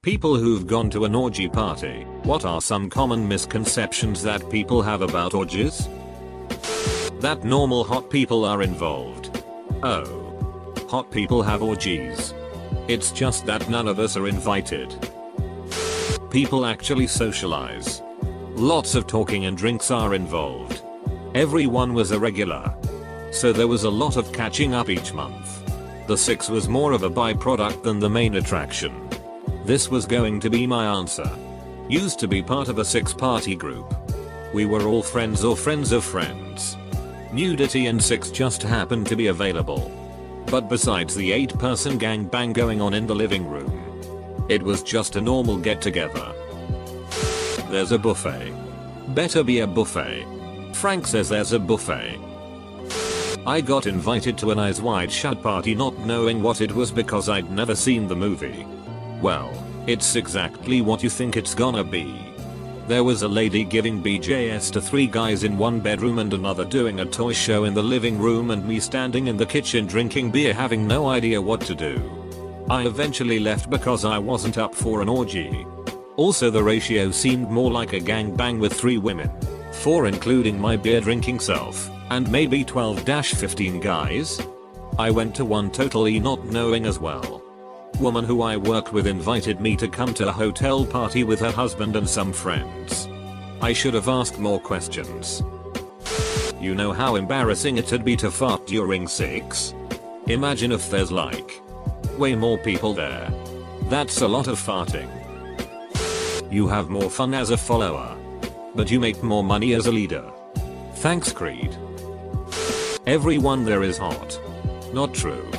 People who've gone to an orgy party. What are some common misconceptions that people have about orgies? That normal hot people are involved. Oh. Hot people have orgies. It's just that none of us are invited. People actually socialize. Lots of talking and drinks are involved. Everyone was a regular. So there was a lot of catching up each month. The sex was more of a byproduct than the main attraction. This was going to be my answer. Used to be part of a sex party group. We were all friends or friends of friends. Nudity and sex just happened to be available. But besides the 8-person gangbang going on in the living room, it was just a normal get together. There's a buffet. Better be a buffet. Frank says there's a buffet. I got invited to an Eyes Wide Shut party not knowing what it was because I'd never seen the movie. Well, it's exactly what you think it's gonna be. There was a lady giving BJS to 3 guys in one bedroom and another doing a toy show in the living room and me standing in the kitchen drinking beer having no idea what to do. I eventually left because I wasn't up for an orgy. Also the ratio seemed more like a gangbang with 3 women, 4 including my beer drinking self, and maybe 12-15 guys. I went to one totally not knowing as well. Woman who I worked with invited me to come to a hotel party with her husband and some friends. I should have asked more questions. You know how embarrassing it'd be to fart during sex? Imagine if there's like way more people there. That's a lot of farting. You have more fun as a follower, but you make more money as a leader. Thanks, Creed. Everyone there is hot. Not true.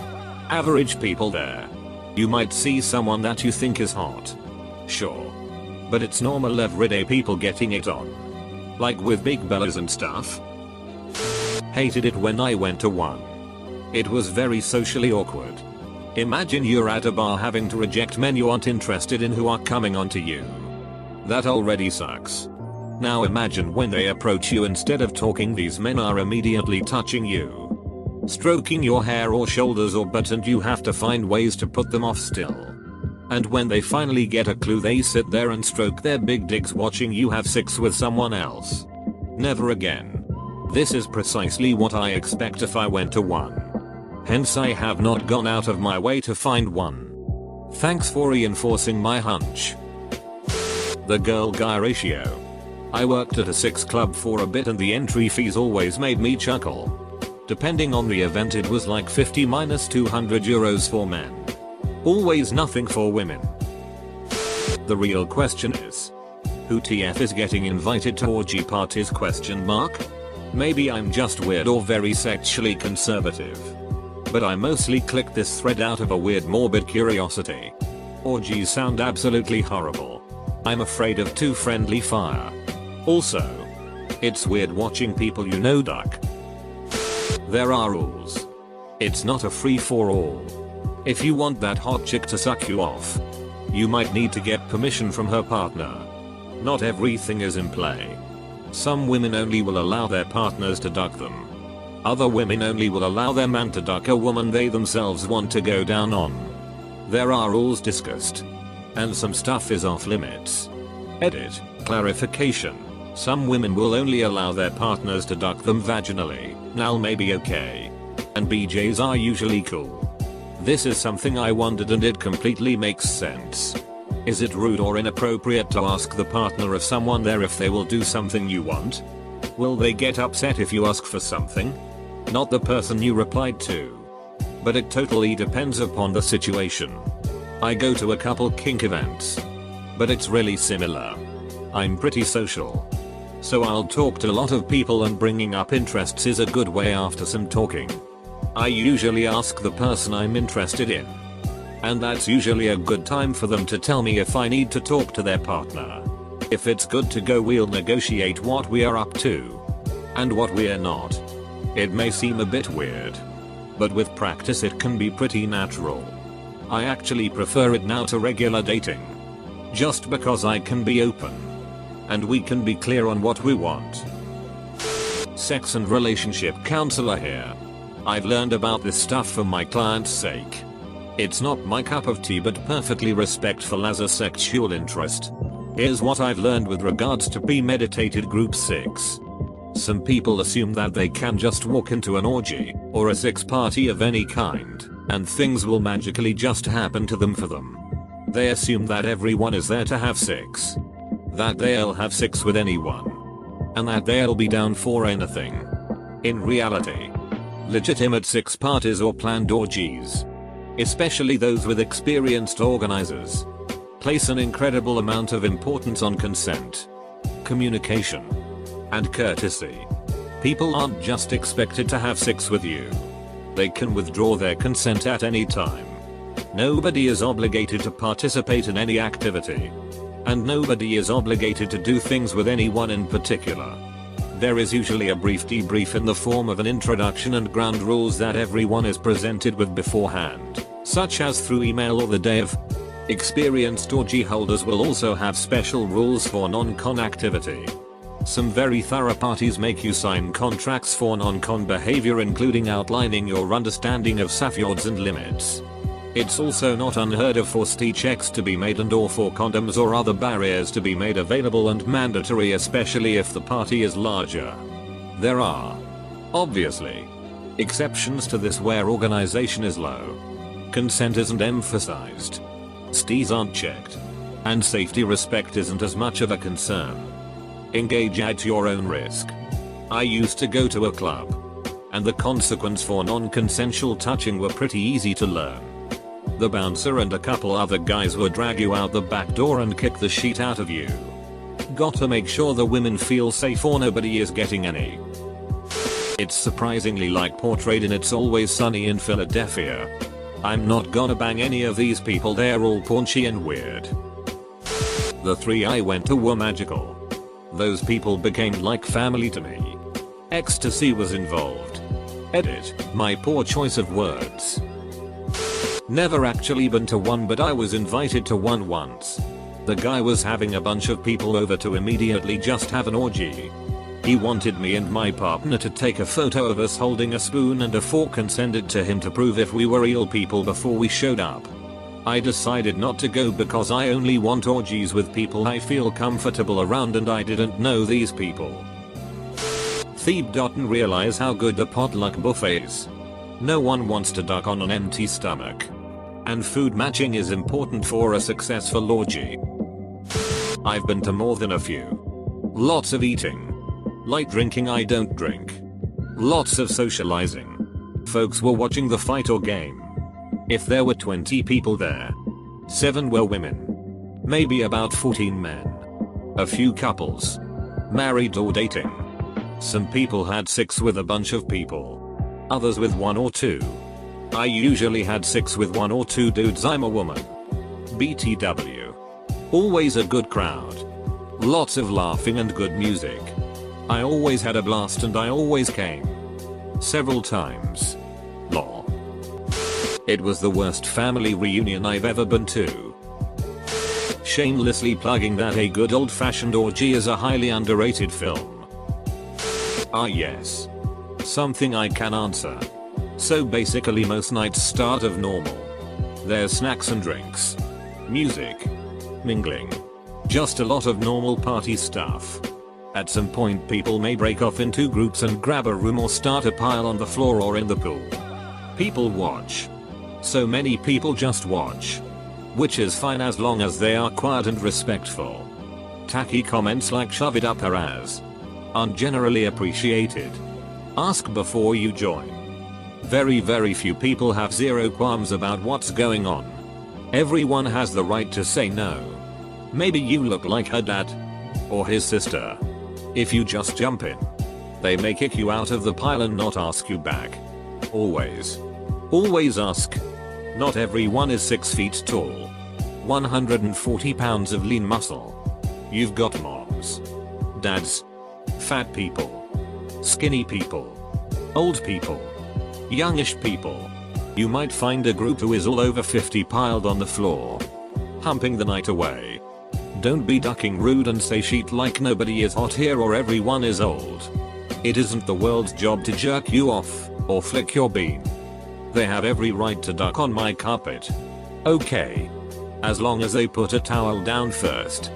Average people there. You might see someone that you think is hot. Sure. But it's normal everyday people getting it on. Like with big bellas and stuff. Hated it when I went to one. It was very socially awkward. Imagine you're at a bar having to reject men you aren't interested in who are coming onto you. That already sucks. Now imagine when they approach you, instead of talking these men are immediately touching you. Stroking your hair or shoulders or butt, and you have to find ways to put them off still. And when they finally get a clue, they sit there and stroke their big dicks watching you have sex with someone else. Never again. This is precisely what I expect if I went to one. Hence I have not gone out of my way to find one. Thanks for reinforcing my hunch. The girl-guy ratio. I worked at a sex club for a bit and the entry fees always made me chuckle. Depending on the event it was like 50 minus 200 euros for men. Always nothing for women. The real question is, who TF is getting invited to orgy parties ? Maybe I'm just weird or very sexually conservative. But I mostly clicked this thread out of a weird morbid curiosity. Orgies sound absolutely horrible. I'm afraid of too friendly fire. Also, it's weird watching people you know duck. There are rules. It's not a free-for-all. If you want that hot chick to suck you off, you might need to get permission from her partner. Not everything is in play. Some women only will allow their partners to duck them. Other women only will allow their man to duck a woman they themselves want to go down on. There are rules discussed. And some stuff is off limits. Edit. Clarification. Some women will only allow their partners to duck them vaginally. Now maybe okay. And BJs are usually cool. This is something I wondered and it completely makes sense. Is it rude or inappropriate to ask the partner of someone there if they will do something you want? Will they get upset if you ask for something? Not the person you replied to. But it totally depends upon the situation. I go to a couple kink events. But it's really similar. I'm pretty social. So I'll talk to a lot of people and bringing up interests is a good way after some talking. I usually ask the person I'm interested in. And that's usually a good time for them to tell me if I need to talk to their partner. If it's good to go, we'll negotiate what we are up to. And what we are not. It may seem a bit weird. But with practice it can be pretty natural. I actually prefer it now to regular dating. Just because I can be open. And we can be clear on what we want. Sex and relationship counselor here. I've learned about this stuff for my client's sake. It's not my cup of tea, but perfectly respectful as a sexual interest. Here's what I've learned with regards to premeditated group sex. Some people assume that they can just walk into an orgy or a sex party of any kind and things will magically just happen to them for them. They assume that everyone is there to have sex, that they'll have sex with anyone, and that they'll be down for anything. In reality, legitimate sex parties or planned orgies, especially those with experienced organizers, place an incredible amount of importance on consent, communication, and courtesy. People aren't just expected to have sex with you. They can withdraw their consent at any time. Nobody is obligated to participate in any activity. And nobody is obligated to do things with anyone in particular. There is usually a brief debrief in the form of an introduction and ground rules that everyone is presented with beforehand, such as through email or the day of. Experienced orgy holders will also have special rules for non-con activity. Some very thorough parties make you sign contracts for non-con behavior, including outlining your understanding of safeguards and limits. It's also not unheard of for STI checks to be made and or for condoms or other barriers to be made available and mandatory, especially if the party is larger. There are, obviously, exceptions to this where organization is low, consent isn't emphasized, STIs aren't checked, and safety respect isn't as much of a concern. Engage at your own risk. I used to go to a club, and the consequence for non-consensual touching were pretty easy to learn. The bouncer and a couple other guys would drag you out the back door and kick the shit out of you. Gotta make sure the women feel safe or nobody is getting any. It's surprisingly like portrayed in It's Always Sunny in Philadelphia. I'm not gonna bang any of these people, they're all paunchy and weird. The 3 I went to were magical. Those people became like family to me. Ecstasy was involved. Edit, my poor choice of words. Never actually been to one, but I was invited to one once. The guy was having a bunch of people over to immediately just have an orgy. He wanted me and my partner to take a photo of us holding a spoon and a fork and send it to him to prove if we were real people before we showed up. I decided not to go because I only want orgies with people I feel comfortable around, and I didn't know these people. Thebe didn't realize how good the potluck buffet is. No one wants to duck on an empty stomach. And food matching is important for a successful orgy. I've been to more than a few. Lots of eating. Light drinking, I don't drink. Lots of socializing. Folks were watching the fight or game. If there were 20 people there, 7 were women. Maybe about 14 men. A few couples. Married or dating. Some people had sex with a bunch of people. Others with 1 or 2. I usually had sex with 1 or 2 dudes, I'm a woman. BTW. Always a good crowd. Lots of laughing and good music. I always had a blast and I always came. Several times. Lol. It was the worst family reunion I've ever been to. Shamelessly plugging that a good old-fashioned orgy is a highly underrated film. Ah yes. Something I can answer. So basically most nights start of normal. There's snacks and drinks. Music. Mingling. Just a lot of normal party stuff. At some point people may break off into groups and grab a room or start a pile on the floor or in the pool. People watch. So many people just watch. Which is fine as long as they are quiet and respectful. Tacky comments like "shove it up her ass" aren't generally appreciated. Ask before you join. Very few people have zero qualms about what's going on. Everyone has the right to say no. Maybe you look like her dad. Or his sister. If you just jump in, they may kick you out of the pile and not ask you back. Always. Always ask. Not everyone is 6 feet tall. 140 pounds of lean muscle. You've got moms. Dads. Fat people. Skinny people. Old people. Youngish people. You might find a group who is all over 50 piled on the floor. Humping the night away. Don't be ducking rude and say shit like nobody is hot here or everyone is old. It isn't the world's job to jerk you off or flick your bean. They have every right to duck on my carpet. Okay. As long as they put a towel down first.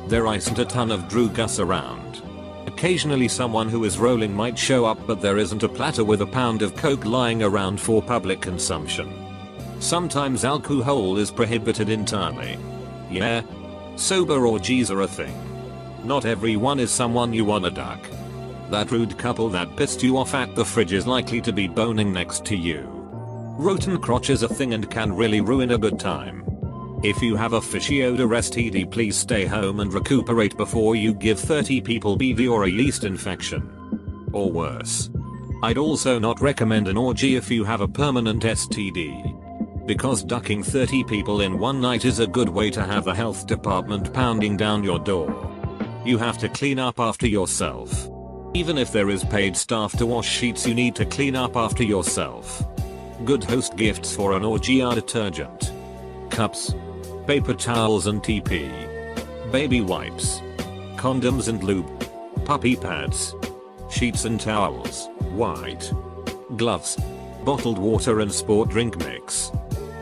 There isn't a ton of droogus around. Occasionally someone who is rolling might show up, but there isn't a platter with a pound of coke lying around for public consumption. Sometimes alcohol is prohibited entirely. Yeah. Sober orgies are a thing. Not everyone is someone you wanna duck. That rude couple that pissed you off at the fridge is likely to be boning next to you. Rotten crotch is a thing and can really ruin a good time. If you have a fishy odor STD, please stay home and recuperate before you give 30 people BV or a yeast infection. Or worse. I'd also not recommend an orgy if you have a permanent STD. Because ducking 30 people in one night is a good way to have the health department pounding down your door. You have to clean up after yourself. Even if there is paid staff to wash sheets, you need to clean up after yourself. Good host gifts for an orgy are detergent, cups, paper towels and TP, baby wipes, condoms and lube, puppy pads, sheets and towels, white gloves, bottled water and sport drink mix,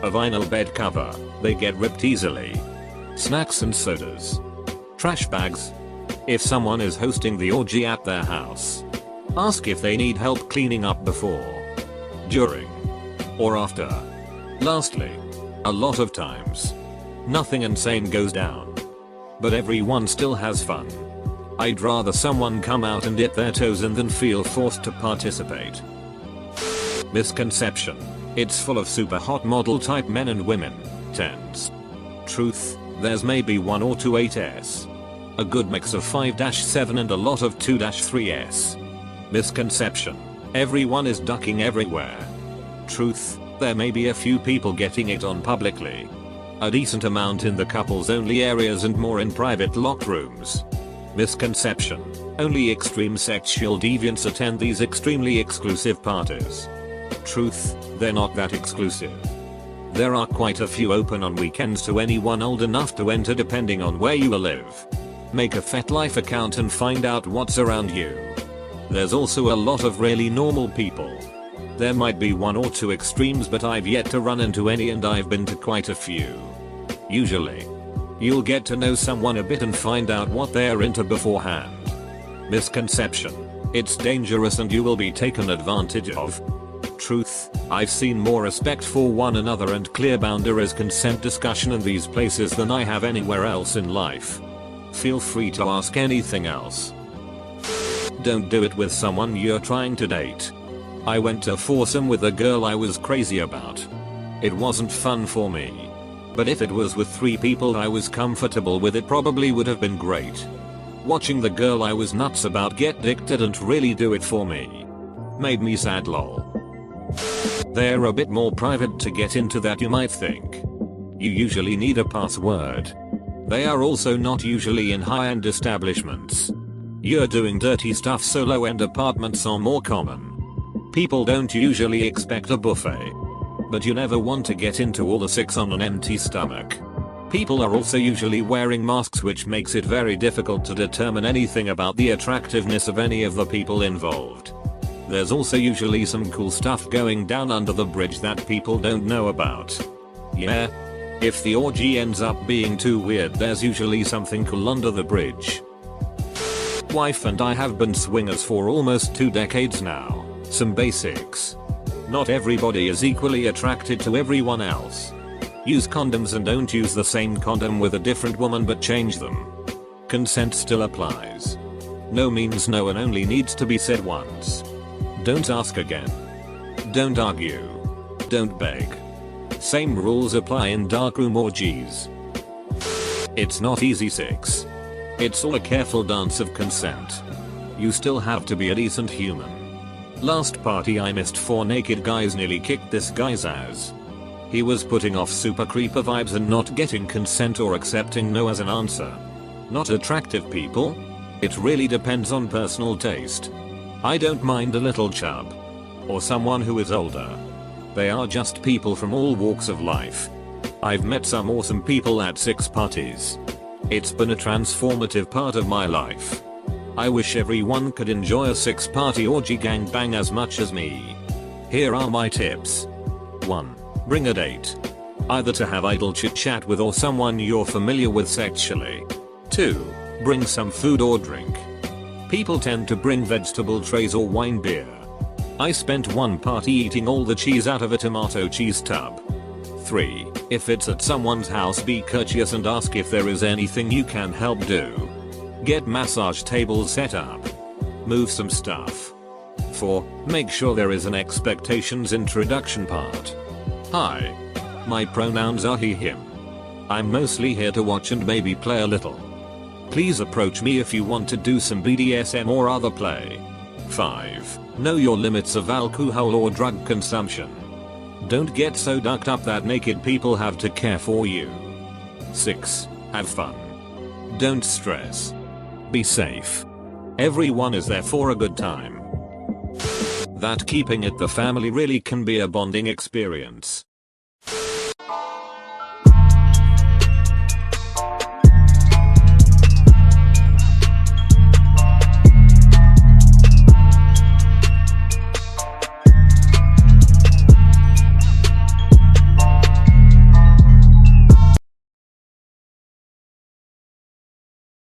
a vinyl bed cover, they get ripped easily, snacks and sodas, trash bags. If someone is hosting the orgy at their house, ask if they need help cleaning up before, during, or after. Lastly, a lot of times, nothing insane goes down. But everyone still has fun. I'd rather someone come out and dip their toes in than feel forced to participate. Misconception. It's full of super hot model type men and women. Tens. Truth. There's maybe 1 or 2 8s. A good mix of 5-7 and a lot of 2-3s. Misconception. Everyone is ducking everywhere. Truth. There may be a few people getting it on publicly. A decent amount in the couples only areas and more in private locked rooms. Misconception. Only extreme sexual deviants attend these extremely exclusive parties. Truth. They're not that exclusive. There are quite a few open on weekends to anyone old enough to enter depending on where you live. Make a FetLife account and find out what's around you. There's also a lot of really normal people. There might be 1 or 2 extremes, but I've yet to run into any, and I've been to quite a few. Usually, you'll get to know someone a bit and find out what they're into beforehand. Misconception. It's dangerous and you will be taken advantage of. Truth. I've seen more respect for one another and clear boundaries consent discussion in these places than I have anywhere else in life. Feel free to ask anything else. Don't do it with someone you're trying to date. I went to foursome with a girl I was crazy about. It wasn't fun for me. But if it was with 3 people I was comfortable with, it probably would have been great. Watching the girl I was nuts about get dick didn't really do it for me. Made me sad lol. They're a bit more private to get into that you might think. You usually need a password. They are also not usually in high-end establishments. You're doing dirty stuff, so low-end apartments are more common. People don't usually expect a buffet. But you never want to get into all the 6 on an empty stomach. People are also usually wearing masks, which makes it very difficult to determine anything about the attractiveness of any of the people involved. There's also usually some cool stuff going down under the bridge that people don't know about. Yeah. If the orgy ends up being too weird, there's usually something cool under the bridge. Wife and I have been swingers for almost 2 decades now. Some basics. Not everybody is equally attracted to everyone else. Use condoms and don't use the same condom with a different woman, but change them. Consent still applies. No means no and only needs to be said once. Don't ask again. Don't argue. Don't beg. Same rules apply in darkroom orgies. It's not easy 6. It's all a careful dance of consent. You still have to be a decent human. Last party I missed, 4 naked guys nearly kicked this guy's ass. He was putting off super creeper vibes and not getting consent or accepting no as an answer. Not attractive people? It really depends on personal taste. I don't mind a little chub. Or someone who is older. They are just people from all walks of life. I've met some awesome people at 6 parties. It's been a transformative part of my life. I wish everyone could enjoy a 6 party orgy gangbang as much as me. Here are my tips. 1. Bring a date. Either to have idle chit chat with or someone you're familiar with sexually. 2. Bring some food or drink. People tend to bring vegetable trays or wine beer. I spent one party eating all the cheese out of a tomato cheese tub. 3. If it's at someone's house, be courteous and ask if there is anything you can help do. Get massage tables set up. Move some stuff. 4. Make sure there is an expectations introduction part. Hi. My pronouns are he, him. I'm mostly here to watch and maybe play a little. Please approach me if you want to do some BDSM or other play. 5. Know your limits of alcohol or drug consumption. Don't get so ducked up that naked people have to care for you. 6. Have fun. Don't stress. Be safe. Everyone is there for a good time. That keeping it the family really can be a bonding experience.